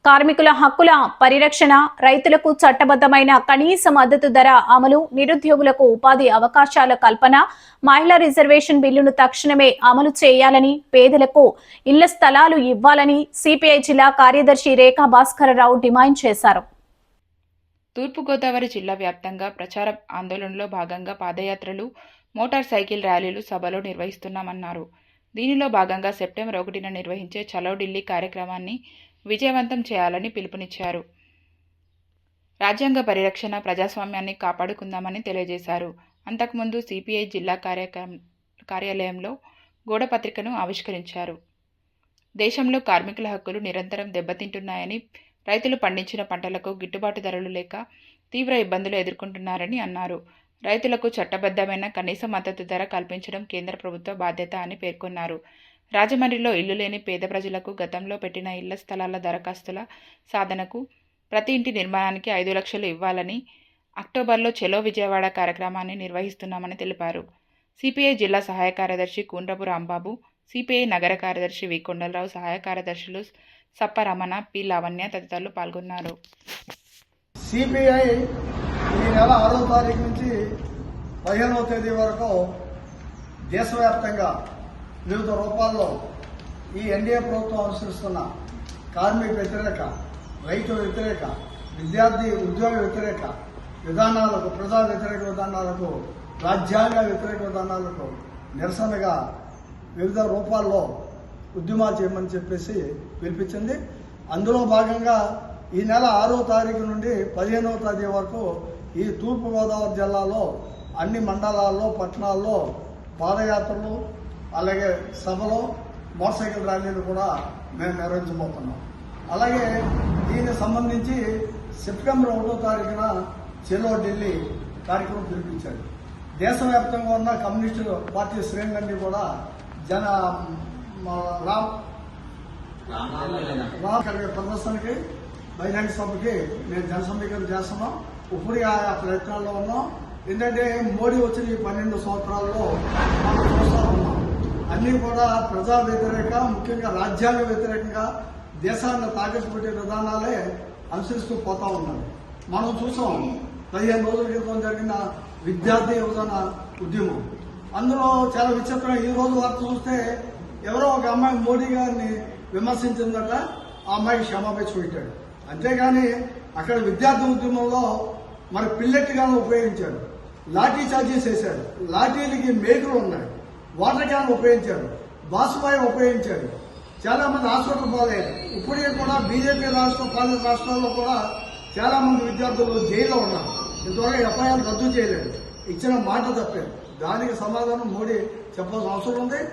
కార్మికుల హక్కుల పరిరక్షణ, రైతులకు చట్టబద్దమైన కనీస మద్దతు ధర అమలు, నిరుద్యోగులకు ఉపాధి అవకాశాల కల్పన, మహిళా రిజర్వేషన్ బిల్లును తక్షణమే అమలు చేయాలని, పేదలకు ఇళ్ల స్థలాలు ఇవ్వాలని సిపిఐ జిల్లా కార్యదర్శి రేఖా భాస్కరరావు డిమాండ్ చేశారు. తూర్పుగోదావరి జిల్లా వ్యాప్తంగా ప్రచార ఆందోళనలో భాగంగా పాదయాత్రలు, మోటార్ సైకిల్ ర్యాలీలు, సభలు నిర్వహిస్తున్నామన్నారు. దీనిలో భాగంగా సెప్టెంబర్ 1న నిర్వహించే చలో ఢిల్లీ కార్యక్రమాన్ని విజయవంతం చేయాలని పిలుపునిచ్చారు. రాజ్యాంగ పరిరక్షణ, ప్రజాస్వామ్యాన్ని కాపాడుకుందామని తెలియజేశారు. అంతకుముందు సిపిఐ జిల్లా కార్యాలయంలో గోడపత్రికను ఆవిష్కరించారు. దేశంలో కార్మికుల హక్కులు నిరంతరం దెబ్బతింటున్నాయని, రైతులు పండించిన పంటలకు గిట్టుబాటు ధరలు లేక తీవ్ర ఇబ్బందులు ఎదుర్కొంటున్నారని అన్నారు. రైతులకు చట్టబద్దమైన కనీస మద్దతు ధర కల్పించడం కేంద్ర ప్రభుత్వ బాధ్యత అని పేర్కొన్నారు. రాజమండ్రిలో ఇల్లు లేని పేద ప్రజలకు గతంలో పెట్టిన ఇళ్ల స్థలాల దరఖాస్తుల సాధనకు, ప్రతి ఇంటి నిర్మాణానికి 5 లక్షలు ఇవ్వాలని, అక్టోబర్లో చెలో విజయవాడ కార్యక్రమాన్ని నిర్వహిస్తున్నామని తెలిపారు. సిపిఐ జిల్లా సహాయ కార్యదర్శి కూండ్రపు రాంబాబు, సిపిఐ నగర కార్యదర్శి వి కొండలరావు, సహాయ కార్యదర్శులు సప్ప రమణ, పి లావణ్య తదితరులు పాల్గొన్నారు. సిపిఐ ఈ నెల 6వ తారీఖు నుంచి 15వ తేదీ వరకు దేశవ్యాప్తంగా వివిధ రూపాల్లో ఈ ఎన్డీఏ ప్రభుత్వం అనుసరిస్తున్న కార్మిక వ్యతిరేక, రైతు వ్యతిరేక, విద్యార్థి ఉద్యోగ వ్యతిరేక విధానాలకు, ప్రజా వ్యతిరేక విధానాలకు, రాజ్యాంగ వ్యతిరేక విధానాలకు నిరసనగా వివిధ రూపాల్లో ఉద్యమాలు చేయమని చెప్పేసి పిలిపించింది. అందులో భాగంగా ఈ నెల 6వ తారీఖు నుండి 15వ తేదీ వరకు ఈ తూర్పుగోదావరి జిల్లాలో అన్ని మండలాల్లో, పట్టణాల్లో పాదయాత్రలు, అలాగే సభలు, మోటార్ సైకిల్ ర్యాలీలు కూడా మేము నిర్వహించబోతున్నాం. అలాగే దీనికి సంబంధించి సెప్టెంబర్ 1వ తారీఖున చెలో ఢిల్లీ కార్యక్రమం పిలిపించారు. దేశవ్యాప్తంగా ఉన్న కమ్యూనిస్టు పార్టీ శ్రేణులన్నీ కూడా ప్రదర్శనకి, బహిరంగ సభకి మేము జన సమీకరణ చేస్తున్నాం. ఇప్పుడు ఆ ప్రయత్నాల్లో ఉన్నాం. ఏంటంటే మోడీ వచ్చిన ఈ 12 సంవత్సరాల్లో మనం చూస్తూ ఉన్నాం, అన్నీ కూడా ప్రజా వ్యతిరేక, ముఖ్యంగా రాజ్యాంగ వ్యతిరేకంగా దేశాన్ని తాకట్టు పెట్టే విధానాలే అనుసరిస్తూ పోతా ఉన్నారు. మనం చూసాం 15 రోజుల క్రితం జరిగిన విద్యార్థి యువజన ఉద్యమం. అందులో చాలా విచిత్రం, ఈ రోజు వార్త చూస్తే ఎవరో ఒక అమ్మాయి మోడీ గారిని విమర్శించిందట, ఆ అమ్మాయికి క్షమాపణ పెట్టాడు. అంతేగాని అక్కడ విద్యార్థి ఉద్యమంలో మరి పిల్లెట్టిగాను ఉపయోగించాడు, లాఠీ చార్జీస్ వేశాడు, లాఠీలకి మేకులు ఉన్నాయి, వాటర్ క్యాన్ ఉపయోగించాడు, బాసుబాయి ఉపయోగించాడు. చాలా మంది హాస్పిటల్ పాలయ్యారు. ఇప్పటికే కూడా బీజేపీ పాలిత రాష్ట్రాల్లో కూడా చాలా మంది విద్యార్థులు జైల్లో ఉన్నారు. ఇంతవరకు ఎఫ్ఐఆర్ రద్దు చేయలేదు, ఇచ్చిన మాట తప్పారు. దానికి సమాధానం మోడీ చెప్పాల్సిన అవసరం ఉంది.